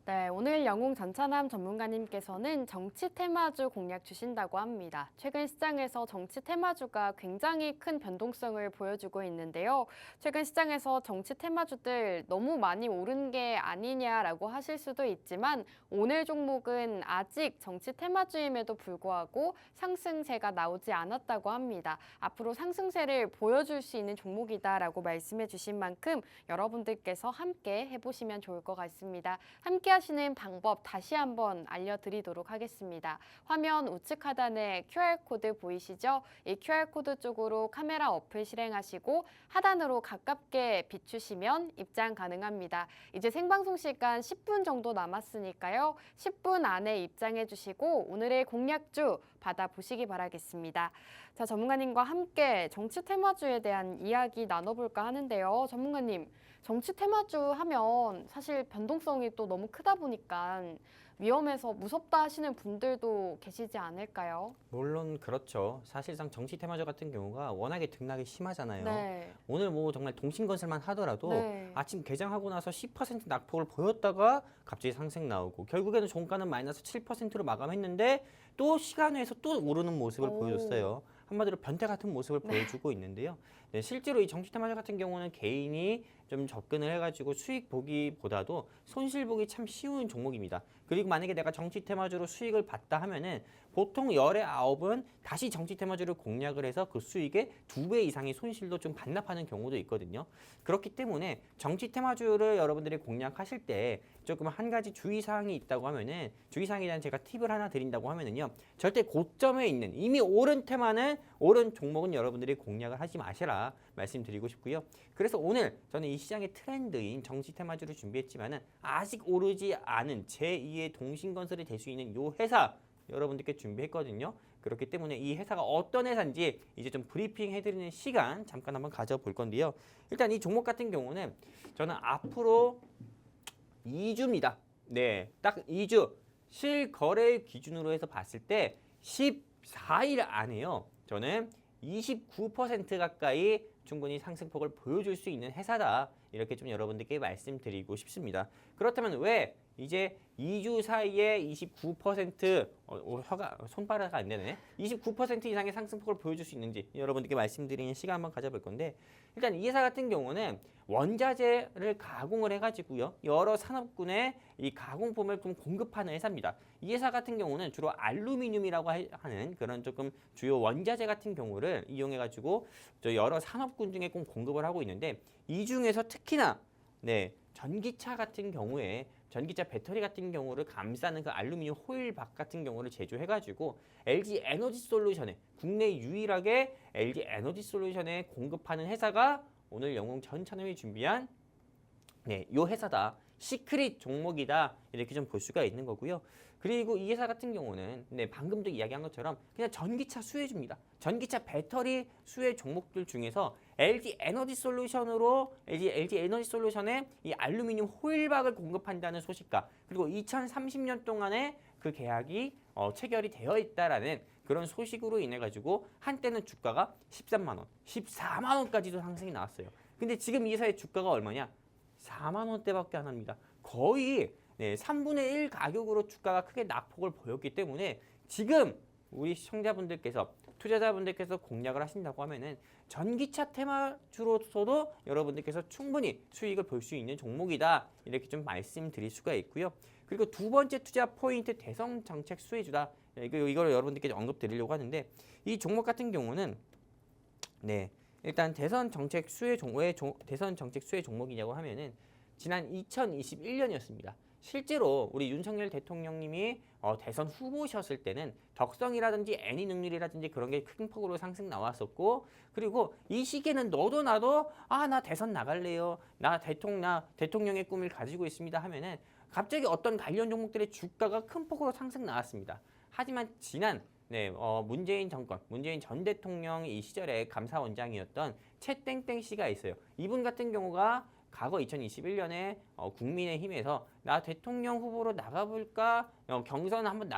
네, 오늘 영웅 전차남 전문가님께서는 정치 테마주 공략 주신다고 합니다. 최근 시장에서 정치 테마주가 굉장히 큰 변동성을 보여주고 있는데요. 최근 시장에서 정치 테마주들 너무 많이 오른 게 아니냐라고 하실 수도 있지만 오늘 종목은 아직 정치 테마주임에도 불구하고 상승세가 나오지 않았다고 합니다. 앞으로 상승세를 보여줄 수 있는 종목이다라고 말씀해 주신 만큼 여러분들께서 함께 해보시면 좋을 것 같습니다. 함께 하시는 방법 다시 한번 알려드리도록 하겠습니다. 화면 우측 하단에 QR코드 보이시죠? 이 QR코드 쪽으로 카메라 어플 실행하시고 하단으로 가깝게 비추시면 입장 가능합니다. 이제 생방송 시간 10분 정도 남았으니까요. 10분 안에 입장해 주시고 오늘의 공략주 받아보시기 바라겠습니다. 자, 전문가님과 함께 정치 테마주에 대한 이야기 나눠볼까 하는데요. 전문가님, 정치 테마주 하면 사실 변동성이 또 너무 크다 보니까 위험해서 무섭다 하시는 분들도 계시지 않을까요? 물론 그렇죠. 사실상 정치 테마주 같은 경우가 워낙에 등락이 심하잖아요. 네. 오늘 뭐 정말 동신건설만 하더라도 네. 아침 개장하고 나서 10% 낙폭을 보였다가 갑자기 상승 나오고 결국에는 종가는 마이너스 7%로 마감했는데 또 시간 외에서 또 오르는 모습을 오. 보여줬어요. 한마디로 변태 같은 모습을 보여주고 있는데요. 네, 실제로 이 정치 테마주 같은 경우는 개인이 좀 접근을 해가지고 수익 보기보다도 손실 보기 참 쉬운 종목입니다. 그리고 만약에 내가 정치 테마주로 수익을 봤다 하면은 보통 열의 9은 다시 정치 테마주를 공략을 해서 그 수익의 2배 이상의 손실도 좀 반납하는 경우도 있거든요. 그렇기 때문에 정치 테마주를 여러분들이 공략하실 때 조금 한 가지 주의사항이 있다고 하면은 주의사항에 대한 제가 팁을 하나 드린다고 하면은요. 절대 고점에 있는 이미 오른 테마는 오른 종목은 여러분들이 공략을 하지 마시라 말씀드리고 싶고요. 그래서 오늘 저는 이 시장의 트렌드인 정치 테마주를 준비했지만은 아직 오르지 않은 제2의 동신건설이 될 수 있는 요 회사 여러분들께 준비했거든요. 그렇기 때문에 이 회사가 어떤 회사인지 이제 좀 브리핑 해드리는 시간 잠깐 한번 가져볼 건데요. 일단 이 종목 같은 경우는 저는 앞으로 2주입니다. 네, 딱 2주 실거래일 기준으로 해서 봤을 때 14일 안에요. 저는 29% 가까이 충분히 상승폭을 보여줄 수 있는 회사다. 이렇게 좀 여러분들께 말씀드리고 싶습니다. 그렇다면 왜 이제 2주 사이에 29% 손바닥이 안 되네. 29% 이상의 상승폭을 보여줄 수 있는지 여러분들께 말씀드리는 시간 한번 가져볼 건데, 일단 이 회사 같은 경우는 원자재를 가공을 해가지고요, 여러 산업군에 이 가공품을 좀 공급하는 회사입니다. 이 회사 같은 경우는 주로 알루미늄이라고 하는 그런 조금 주요 원자재 같은 경우를 이용해가지고 여러 산업군 중에 꼭 공급을 하고 있는데, 이 중에서 특히나 전기차 같은 경우에 전기차 배터리 같은 경우를 감싸는 그 알루미늄 호일박 같은 경우를 제조해가지고 LG 에너지 솔루션에, 국내 유일하게 LG 에너지 솔루션에 공급하는 회사가 오늘 영웅 전찬호이 준비한 이 회사다. 시크릿 종목이다. 이렇게 좀 볼 수가 있는 거고요. 그리고 이 회사 같은 경우는 방금도 이야기한 것처럼 그냥 전기차 수혜주입니다. 전기차 배터리 수혜 종목들 중에서 LG 에너지 솔루션에 이 알루미늄 호일박을 공급한다는 소식과, 그리고 2030년 동안에 그 계약이 체결이 되어 있다라는 그런 소식으로 인해 가지고 한때는 주가가 13만 원, 14만 원까지도 상승이 나왔어요. 근데 지금 이 회사의 주가가 얼마냐? 4만 원대밖에 안 합니다. 거의 3분의 1 가격으로 주가가 크게 낙폭을 보였기 때문에 지금 우리 시청자분들께서, 투자자분들께서 공략을 하신다고 하면은 전기차 테마주로서도 여러분들께서 충분히 수익을 볼 수 있는 종목이다. 이렇게 좀 말씀드릴 수가 있고요. 그리고 두 번째 투자 포인트, 대선 정책 수혜주다. 이걸 여러분들께 언급드리려고 하는데, 이 종목 같은 경우는 일단 대선 정책 수혜 종목이냐고 하면은 지난 2021년이었습니다. 실제로 우리 윤석열 대통령님이 대선 후보셨을 때는 덕성이라든지 애니 능률이라든지 그런 게 큰 폭으로 상승 나왔었고, 그리고 이 시기에는 너도 나도 나 대선 나갈래요, 나 대통령의 꿈을 가지고 있습니다 하면은 갑자기 어떤 관련 종목들의 주가가 큰 폭으로 상승 나왔습니다. 하지만 지난 문재인 전 대통령 이 시절에 감사원장이었던 최땡땡 씨가 있어요. 이분 같은 경우가 과거 2021년에 국민의힘에서 나 대통령 후보로 나가볼까, 경선 한번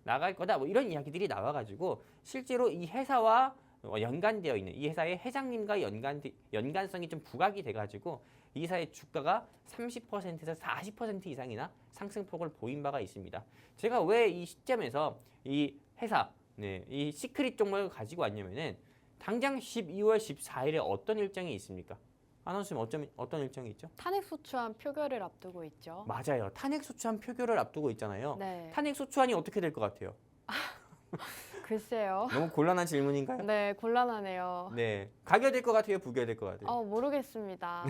나갈 거다, 이런 이야기들이 나와가지고 실제로 이 회사와 연관되어 있는 이 회사의 회장님과 연관성이 좀 부각이 돼가지고 이 회사의 주가가 30%에서 40% 이상이나 상승폭을 보인 바가 있습니다. 제가 왜 이 시점에서 이 회사, 이 시크릿 종목을 가지고 왔냐면은 당장 12월 14일에 어떤 일정이 있습니까? 아나운서님 어떤 일정이 있죠? 탄핵소추안 표결을 앞두고 있죠. 맞아요. 탄핵소추안 표결을 앞두고 있잖아요. 네. 탄핵소추안이 어떻게 될 것 같아요? 글쎄요. 너무 곤란한 질문인가요? 네, 곤란하네요. 가결될 것 같아요? 부결될 것 같아요? 모르겠습니다.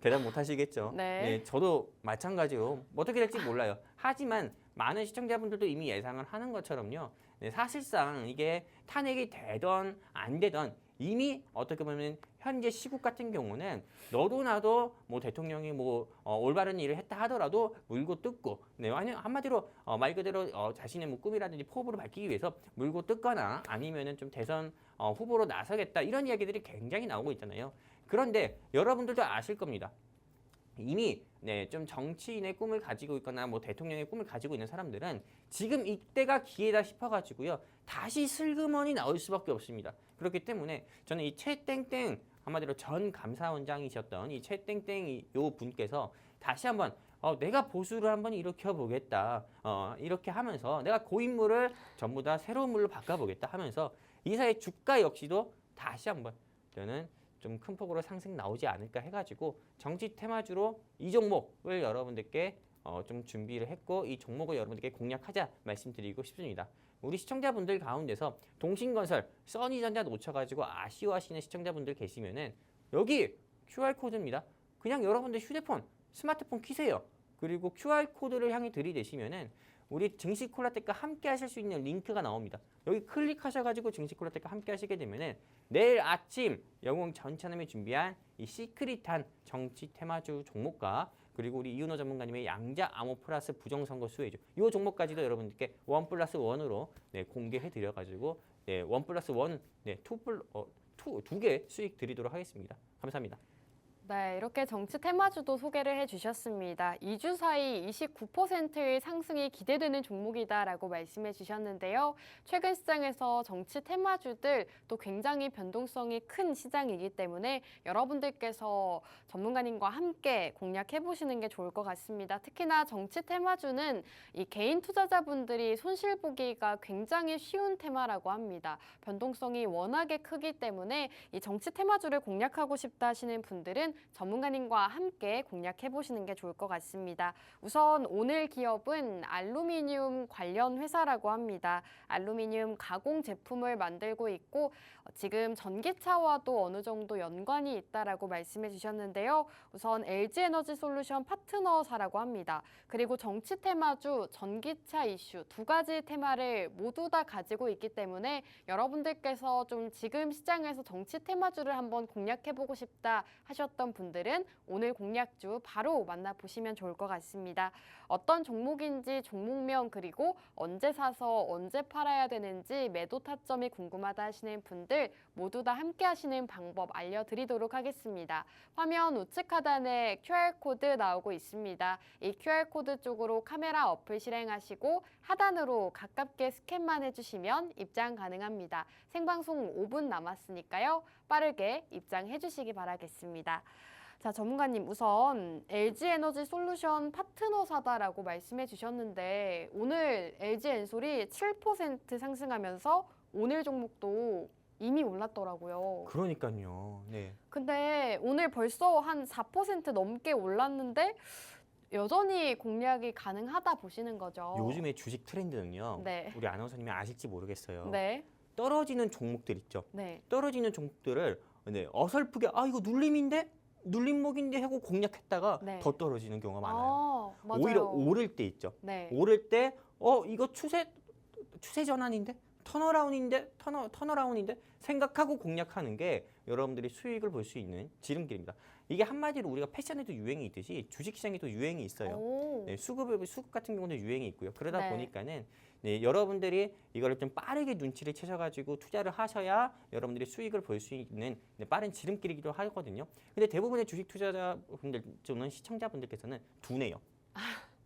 대답 못 하시겠죠? 네. 저도 마찬가지로 어떻게 될지 몰라요. 하지만 많은 시청자분들도 이미 예상을 하는 것처럼요. 사실상 이게 탄핵이 되던 안 되던 이미 어떻게 보면 현재 시국 같은 경우는 너도 나도 대통령이 올바른 일을 했다 하더라도 물고 뜯고, 한마디로 말 그대로 자신의 꿈이라든지 포부를 밝히기 위해서 물고 뜯거나 아니면은 좀 대선 후보로 나서겠다, 이런 이야기들이 굉장히 나오고 있잖아요. 그런데 여러분들도 아실 겁니다. 이미 좀 정치인의 꿈을 가지고 있거나 대통령의 꿈을 가지고 있는 사람들은 지금 이때가 기회다 싶어가지고요, 다시 슬그머니 나올 수밖에 없습니다. 그렇기 때문에 저는 이 최땡땡, 한마디로 전 감사원장이셨던 이 최땡땡 요 분께서 다시 한번 내가 보수를 한번 일으켜보겠다, 이렇게 하면서 내가 고인물을 전부 다 새로운 물로 바꿔보겠다 하면서 이사의 주가 역시도 다시 한번 저는 좀 큰 폭으로 상승 나오지 않을까 해가지고 정치 테마주로 이 종목을 여러분들께 좀 준비를 했고, 이 종목을 여러분들께 공략하자 말씀드리고 싶습니다. 우리 시청자분들 가운데서 동신건설, 써니전자 놓쳐가지고 아쉬워하시는 시청자분들 계시면은 여기 QR코드입니다. 그냥 여러분들 휴대폰, 스마트폰 키세요. 그리고 QR코드를 향해 들이대시면은 우리 증시콜라텍과 함께 하실 수 있는 링크가 나옵니다. 여기 클릭하셔가지고 증시콜라텍과 함께 하시게 되면은 내일 아침 영웅 전찬남이 준비한 이 시크릿한 정치 테마주 종목과, 그리고 우리 이윤호 전문가님의 양자 암호 플러스 부정선거 수혜주, 이 종목까지도 여러분들께 1+1으로 공개해 드려가지고 1+1, 두 개 수익 드리도록 하겠습니다. 감사합니다. 네, 이렇게 정치 테마주도 소개를 해주셨습니다. 2주 사이 29%의 상승이 기대되는 종목이다라고 말씀해 주셨는데요. 최근 시장에서 정치 테마주들 또 굉장히 변동성이 큰 시장이기 때문에 여러분들께서 전문가님과 함께 공략해 보시는 게 좋을 것 같습니다. 특히나 정치 테마주는 이 개인 투자자분들이 손실 보기가 굉장히 쉬운 테마라고 합니다. 변동성이 워낙에 크기 때문에 이 정치 테마주를 공략하고 싶다 하시는 분들은 전문가님과 함께 공략해 보시는 게 좋을 것 같습니다. 우선 오늘 기업은 알루미늄 관련 회사라고 합니다. 알루미늄 가공 제품을 만들고 있고 지금 전기차와도 어느 정도 연관이 있다라고 말씀해 주셨는데요. 우선 LG에너지솔루션 파트너사라고 합니다. 그리고 정치 테마주, 전기차 이슈 두 가지 테마를 모두 다 가지고 있기 때문에 여러분들께서 좀 지금 시장에서 정치 테마주를 한번 공략해 보고 싶다 하셨던 분들은 오늘 공략주 바로 만나보시면 좋을 것 같습니다. 어떤 종목인지 종목명 그리고 언제 사서 언제 팔아야 되는지 매도 타점이 궁금하다 하시는 분들 모두 다 함께 하시는 방법 알려드리도록 하겠습니다. 화면 우측 하단에 QR코드 나오고 있습니다. 이 QR코드 쪽으로 카메라 어플 실행하시고 하단으로 가깝게 스캔만 해주시면 입장 가능합니다. 생방송 5분 남았으니까요. 빠르게 입장해 주시기 바라겠습니다. 자, 전문가님 우선 LG에너지솔루션 파트너사다라고 말씀해 주셨는데 오늘 LG엔솔이 7% 상승하면서 오늘 종목도 이미 올랐더라고요. 그러니까요. 네. 근데 오늘 벌써 한 4% 넘게 올랐는데 여전히 공략이 가능하다 보시는 거죠. 요즘의 주식 트렌드는요. 네. 우리 아나운서님이 아실지 모르겠어요. 네. 떨어지는 종목들 있죠. 네. 떨어지는 종목들을 어설프게 이거 눌림인데? 눌림목인데 하고 공략했다가 네. 더 떨어지는 경우가 많아요. 맞아요. 오히려 오를 때 있죠. 네. 오를 때 이거 추세 전환인데? 턴어라운인데 생각하고 공략하는 게 여러분들이 수익을 볼 수 있는 지름길입니다. 이게 한마디로 우리가 패션에도 유행이 있듯이 주식시장에도 유행이 있어요. 오. 네, 수급 같은 경우도 유행이 있고요. 그러다 네. 보니까는 네, 여러분들이 이거를 좀 빠르게 눈치를 채셔가지고 투자를 하셔야 여러분들이 수익을 볼 수 있는 빠른 지름길이기도 하거든요. 근데 대부분의 주식 투자자분들 또는 시청자분들께서는 둔해요.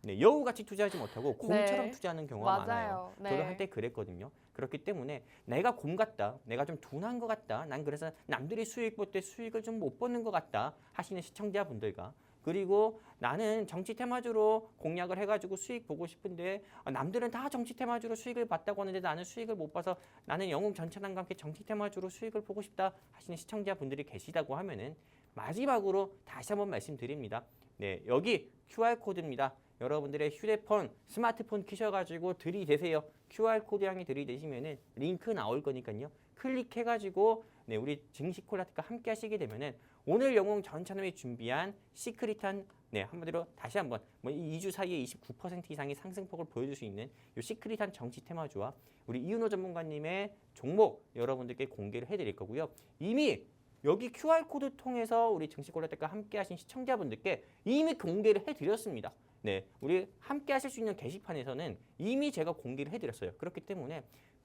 네, 여우같이 투자하지 못하고 곰처럼 네. 투자하는 경우가 많아요. 맞아요. 네. 저도 한때 그랬거든요. 그렇기 때문에 내가 곰 같다, 내가 좀 둔한 것 같다, 난 그래서 남들이 수익 볼 때 수익을 좀 못 보는 것 같다 하시는 시청자분들과 그리고 나는 정치 테마주로 공략을 해가지고 수익 보고 싶은데 남들은 다 정치 테마주로 수익을 봤다고 하는데 나는 수익을 못 봐서 나는 영웅 전천왕과 함께 정치 테마주로 수익을 보고 싶다 하시는 시청자분들이 계시다고 하면은 마지막으로 다시 한번 말씀드립니다. 네, 여기 QR코드입니다. 여러분들의 휴대폰, 스마트폰 키셔가지고 들이대세요. QR코드 향해 들이대시면은 링크 나올 거니까요. 클릭해가지고 네, 우리 증시콜라텍과 함께 하시게 되면은 오늘 영웅 전찬호에 준비한 시크릿한 한마디로 다시 한번 2주 사이에 29% 이상의 상승폭을 보여줄 수 있는 이 시크릿한 정치 테마주와 우리 이윤호 전문가님의 종목 여러분들께 공개를 해드릴 거고요. 이미 여기 QR코드 통해서 우리 증시콜라텍과 함께 하신 시청자분들께 이미 공개를 해드렸습니다. 네, 우리 함께 하실 수 있는 게시판에서는 이미 제가 공개를 해드렸어요. 그렇기 때문에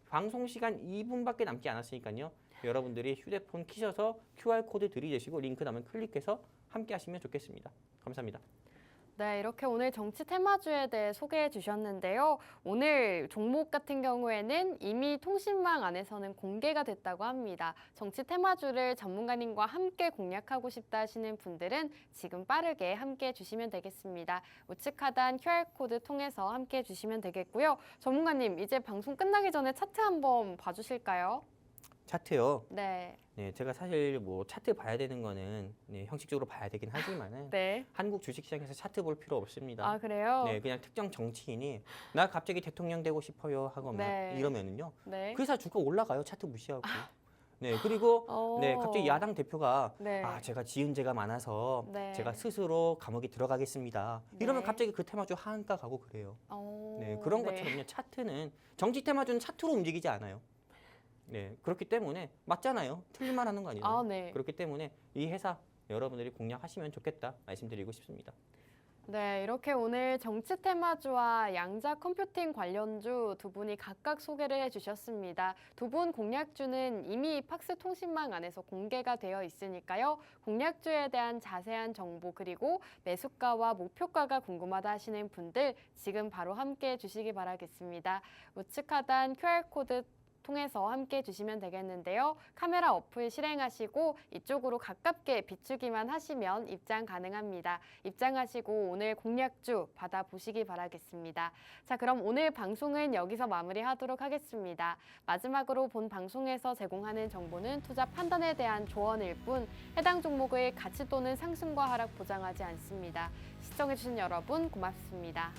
방송 시간 2분밖에 남지 않았으니까요. 여러분들이 휴대폰 키셔서 QR코드 들이대시고 링크 나면 클릭해서 함께 하시면 좋겠습니다. 감사합니다. 네, 이렇게 오늘 정치 테마주에 대해 소개해 주셨는데요. 오늘 종목 같은 경우에는 이미 통신망 안에서는 공개가 됐다고 합니다. 정치 테마주를 전문가님과 함께 공략하고 싶다 하시는 분들은 지금 빠르게 함께 해주시면 되겠습니다. 우측 하단 QR코드 통해서 함께 해주시면 되겠고요. 전문가님, 이제 방송 끝나기 전에 차트 한번 봐주실까요? 차트요. 네. 네, 제가 사실 차트 봐야 되는 거는 형식적으로 봐야 되긴 하지만은 네. 한국 주식시장에서 차트 볼 필요 없습니다. 아, 그래요? 네, 그냥 특정 정치인이 나 갑자기 대통령 되고 싶어요 하고 막 네. 이러면은요. 네. 그 회사 주가 올라가요. 차트 무시하고. 네, 그리고 네, 갑자기 야당 대표가 네. 제가 지은 죄가 많아서 네. 제가 스스로 감옥에 들어가겠습니다. 이러면 네. 갑자기 그 테마주 하한가 가고 그래요. 네, 그런 네. 것처럼요. 차트는 정치 테마주는 차트로 움직이지 않아요. 네, 그렇기 때문에 맞잖아요. 틀릴만 하는 거 아니에요. 아, 네. 그렇기 때문에 이 회사 여러분들이 공략하시면 좋겠다 말씀드리고 싶습니다. 네, 이렇게 오늘 정치 테마주와 양자 컴퓨팅 관련주 두 분이 각각 소개를 해주셨습니다. 두 분 공략주는 이미 팍스 통신망 안에서 공개가 되어 있으니까요. 공략주에 대한 자세한 정보 그리고 매수가와 목표가가 궁금하다 하시는 분들 지금 바로 함께 해주시기 바라겠습니다. 우측 하단 QR코드 통해서 함께 해주시면 되겠는데요. 카메라 어플 실행하시고 이쪽으로 가깝게 비추기만 하시면 입장 가능합니다. 입장하시고 오늘 공략주 받아보시기 바라겠습니다. 자, 그럼 오늘 방송은 여기서 마무리하도록 하겠습니다. 마지막으로 본 방송에서 제공하는 정보는 투자 판단에 대한 조언일 뿐 해당 종목의 가치 또는 상승과 하락 보장하지 않습니다. 시청해주신 여러분 고맙습니다.